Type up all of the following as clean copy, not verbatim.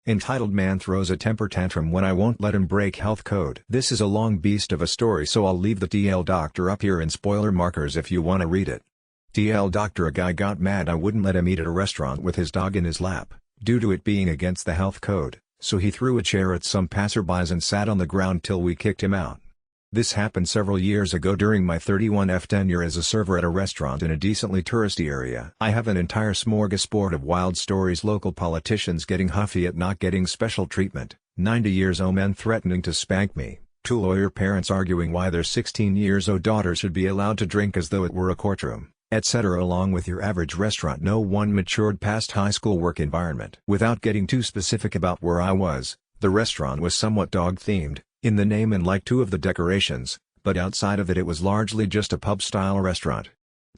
entitled "Man Throws a Temper Tantrum When I Won't Let Him Break Health Code." This is a long beast of a story, so I'll leave the TL Doctor up here in spoiler markers if you want to read it. TL Doctor: A guy got mad I wouldn't let him eat at a restaurant with his dog in his lap, due to it being against the health code, so he threw a chair at some passerbys and sat on the ground till we kicked him out. This happened several years ago during my 31F tenure as a server at a restaurant in a decently touristy area. I have an entire smorgasbord of wild stories: local politicians getting huffy at not getting special treatment, 90 years old men threatening to spank me, 2 lawyer parents arguing why their 16 years old daughter should be allowed to drink as though it were a courtroom, etc., along with your average restaurant no one matured past high school work environment. Without getting too specific about where I was, the restaurant was somewhat dog-themed, in the name and like 2 of the decorations, but outside of it was largely just a pub-style restaurant.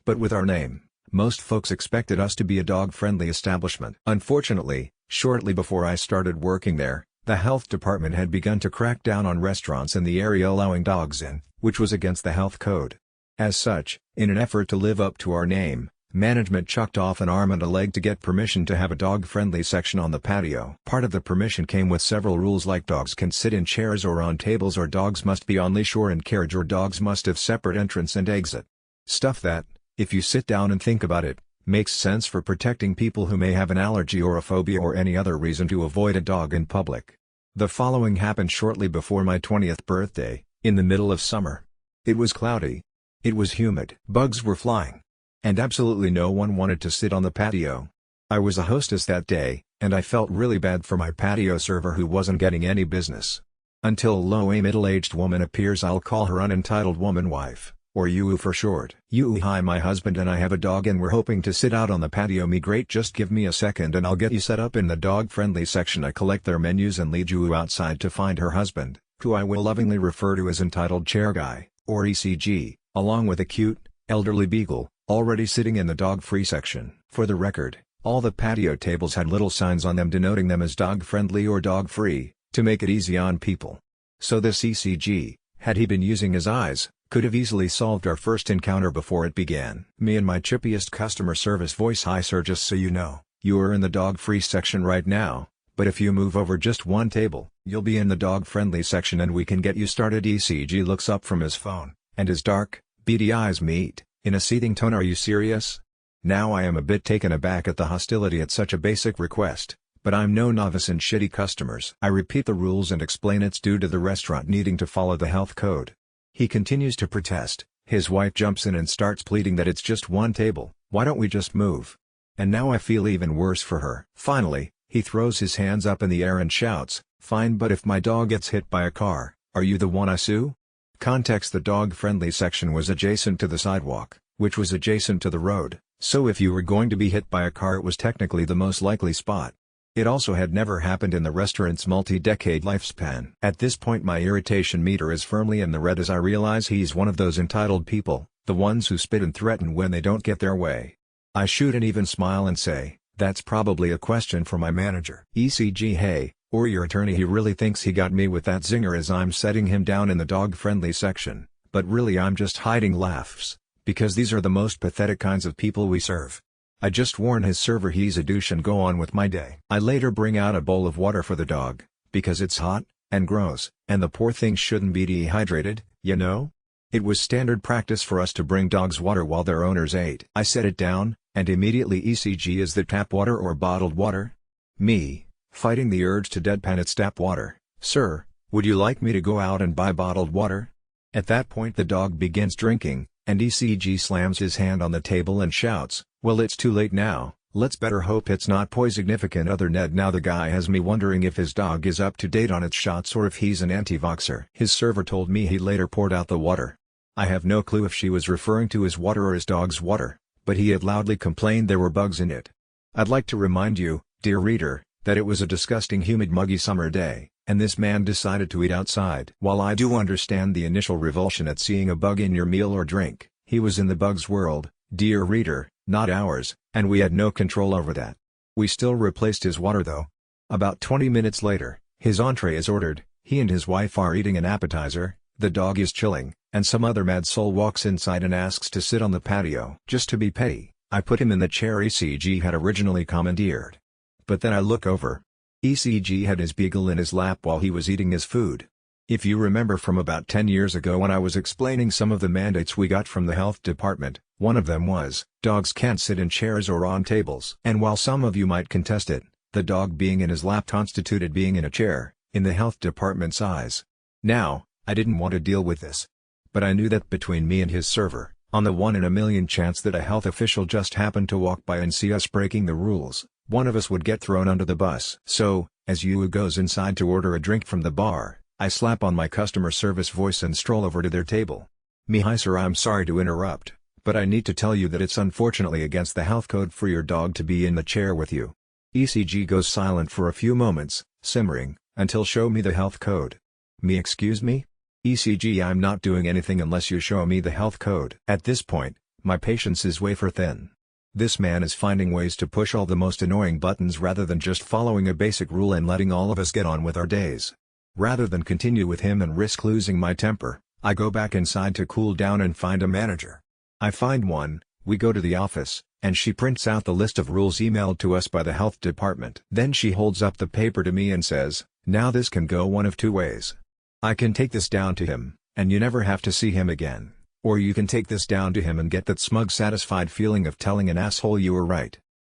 But with our name, most folks expected us to be a dog-friendly establishment. Unfortunately, shortly before I started working there, the health department had begun to crack down on restaurants in the area allowing dogs in, which was against the health code. As such, in an effort to live up to our name, management chucked off an arm and a leg to get permission to have a dog-friendly section on the patio. Part of the permission came with several rules like dogs can sit in chairs or on tables, or dogs must be on leash or in carriage, or dogs must have separate entrance and exit. Stuff that, if you sit down and think about it, makes sense for protecting people who may have an allergy or a phobia or any other reason to avoid a dog in public. The following happened shortly before my 20th birthday, in the middle of summer. It was cloudy. It was humid. Bugs were flying. And absolutely no one wanted to sit on the patio. I was a hostess that day, and I felt really bad for my patio server who wasn't getting any business. Until a middle-aged woman appears. I'll call her unentitled woman wife, or Yoo for short. Yoo: Hi, my husband and I have a dog and we're hoping to sit out on the patio. Me: Great, just give me a second and I'll get you set up in the dog-friendly section. I collect their menus and lead Yoo outside to find her husband, who I will lovingly refer to as entitled chair guy, or ECG, along with a cute, elderly beagle, already sitting in the dog-free section. For the record, all the patio tables had little signs on them denoting them as dog-friendly or dog-free, to make it easy on people. So this ECG, had he been using his eyes, could have easily solved our first encounter before it began. Me and my chippiest customer service voice: Hi sir, just so you know, you are in the dog-free section right now, but if you move over just one table, you'll be in the dog-friendly section and we can get you started. ECG looks up from his phone, and his dark, beady eyes meet, in a seething tone. Are you serious? Now I am a bit taken aback at the hostility at such a basic request, but I'm no novice in shitty customers. I repeat the rules and explain it's due to the restaurant needing to follow the health code. He continues to protest. His wife jumps in and starts pleading that it's just one table, why don't we just move? And now I feel even worse for her. Finally, he throws his hands up in the air and shouts, fine, but if my dog gets hit by a car, are you the one I sue? Context: the dog-friendly section was adjacent to the sidewalk, which was adjacent to the road, so if you were going to be hit by a car it was technically the most likely spot. It also had never happened in the restaurant's multi-decade lifespan. At this point my irritation meter is firmly in the red as I realize he's one of those entitled people, the ones who spit and threaten when they don't get their way. I shoot an even smile and say, that's probably a question for my manager. ECG: Hey, or your attorney. He really thinks he got me with that zinger as I'm setting him down in the dog-friendly section, but really I'm just hiding laughs, because these are the most pathetic kinds of people we serve. I just warn his server he's a douche and go on with my day. I later bring out a bowl of water for the dog, because it's hot, and gross, and the poor thing shouldn't be dehydrated, you know? It was standard practice for us to bring dogs water while their owners ate. I set it down, and immediately ECG: Is that tap water or bottled water? Me, fighting the urge to deadpan, it's tap water, sir, would you like me to go out and buy bottled water? At that point the dog begins drinking, and ECG slams his hand on the table and shouts, well, it's too late now, let's better hope it's not poison. Significant other Ned. Now the guy has me wondering if his dog is up to date on its shots or if he's an anti-vaxxer. His server told me he later poured out the water. I have no clue if she was referring to his water or his dog's water, but he had loudly complained there were bugs in it. I'd like to remind you, dear reader, that it was a disgusting humid muggy summer day, and this man decided to eat outside. While I do understand the initial revulsion at seeing a bug in your meal or drink, he was in the bug's world, dear reader, not ours, and we had no control over that. We still replaced his water though. About 20 minutes later, his entree is ordered, he and his wife are eating an appetizer, the dog is chilling, and some other mad soul walks inside and asks to sit on the patio. Just to be petty, I put him in the chair ECG had originally commandeered. But then I look over. ECG had his beagle in his lap while he was eating his food. If you remember from about 10 years ago when I was explaining some of the mandates we got from the health department, one of them was, dogs can't sit in chairs or on tables. And while some of you might contest it, the dog being in his lap constituted being in a chair, in the health department's eyes. Now, I didn't want to deal with this. But I knew that between me and his server, on the 1 in a million chance that a health official just happened to walk by and see us breaking the rules, one of us would get thrown under the bus. So, as Yu goes inside to order a drink from the bar, I slap on my customer service voice and stroll over to their table. Hi sir, I'm sorry to interrupt, but I need to tell you that it's unfortunately against the health code for your dog to be in the chair with you. ECG goes silent for a few moments, simmering, until show me the health code. Excuse me? ECG, I'm not doing anything unless you show me the health code. At this point, my patience is wafer thin. This man is finding ways to push all the most annoying buttons rather than just following a basic rule and letting all of us get on with our days. Rather than continue with him and risk losing my temper, I go back inside to cool down and find a manager. I find one, we go to the office, and she prints out the list of rules emailed to us by the health department. Then she holds up the paper to me and says, now this can go one of two ways. I can take this down to him, and you never have to see him again. Or you can take this down to him and get that smug satisfied feeling of telling an asshole you were right.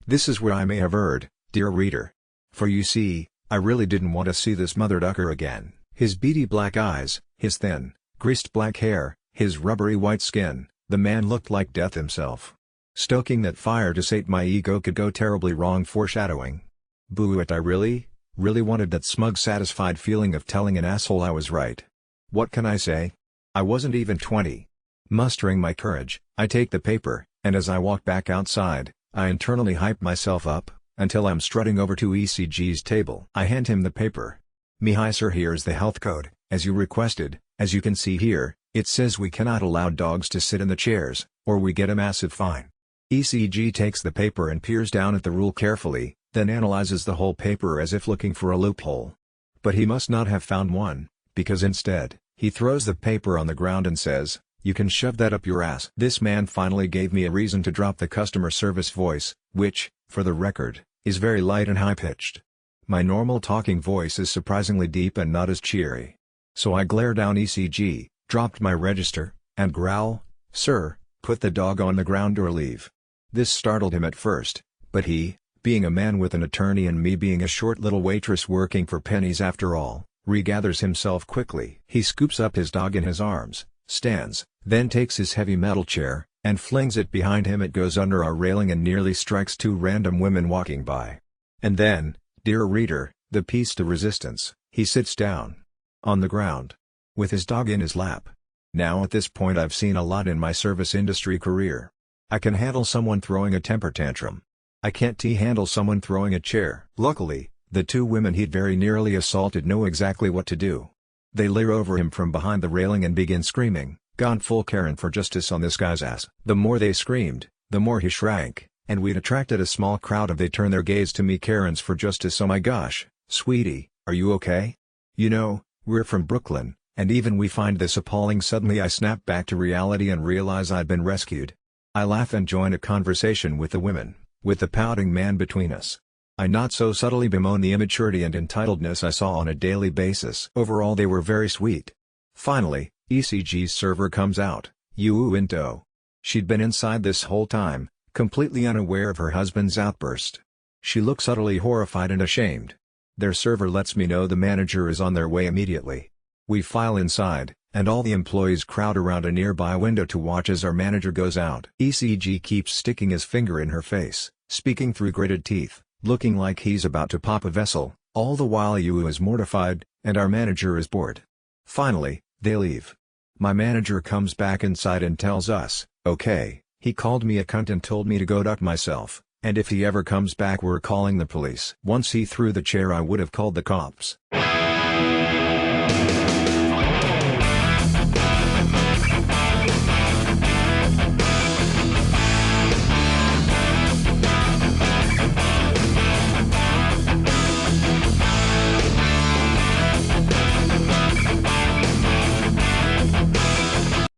This is where I may have erred, dear reader. For you see, I really didn't want to see this mother ducker again. His beady black eyes, his thin, greased black hair, his rubbery white skin, the man looked like death himself. Stoking that fire to sate my ego could go terribly wrong, foreshadowing. Boo it, I really wanted that smug satisfied feeling of telling an asshole I was right. What can I say? I wasn't even 20. Mustering my courage, I take the paper, and as I walk back outside, I internally hype myself up, until I'm strutting over to ECG's table. I hand him the paper. Hi sir, here's the health code, as you requested. As you can see here, it says we cannot allow dogs to sit in the chairs, or we get a massive fine. ECG takes the paper and peers down at the rule carefully, then analyzes the whole paper as if looking for a loophole. But he must not have found one, because instead, he throws the paper on the ground and says, you can shove that up your ass. This man finally gave me a reason to drop the customer service voice, which, for the record, is very light and high-pitched. My normal talking voice is surprisingly deep and not as cheery. So I glare down ECG, dropped my register, and growl, sir, put the dog on the ground or leave. This startled him at first, but he, being a man with an attorney and me being a short little waitress working for pennies after all, regathers himself quickly. He scoops up his dog in his arms, stands, then takes his heavy metal chair, and flings it behind him. It goes under our railing and nearly strikes two random women walking by. And then, dear reader, the piece de resistance, he sits down. On the ground. With his dog in his lap. Now at this point I've seen a lot in my service industry career. I can handle someone throwing a temper tantrum. I can't handle someone throwing a chair. Luckily, the two women he'd very nearly assaulted know exactly what to do. They leer over him from behind the railing and begin screaming, "Gone full Karen for justice on this guy's ass." The more they screamed, the more he shrank, and we'd attracted a small crowd. They turn their gaze to me. "Karens for justice, oh my gosh, sweetie, are you okay? You know, we're from Brooklyn, and even we find this appalling." Suddenly I snap back to reality and realize I'd been rescued. I laugh and join a conversation with the women, with the pouting man between us. I not so subtly bemoan the immaturity and entitledness I saw on a daily basis. Overall they were very sweet. Finally, ECG's server comes out, Yu in tow. She'd been inside this whole time, completely unaware of her husband's outburst. She looks utterly horrified and ashamed. Their server lets me know the manager is on their way immediately. We file inside, and all the employees crowd around a nearby window to watch as our manager goes out. ECG keeps sticking his finger in her face, speaking through gritted teeth, looking like he's about to pop a vessel, all the while Yu is mortified, and our manager is bored. Finally, they leave. My manager comes back inside and tells us, "Okay, he called me a cunt and told me to go duck myself, and if he ever comes back we're calling the police." Once he threw the chair I would have called the cops.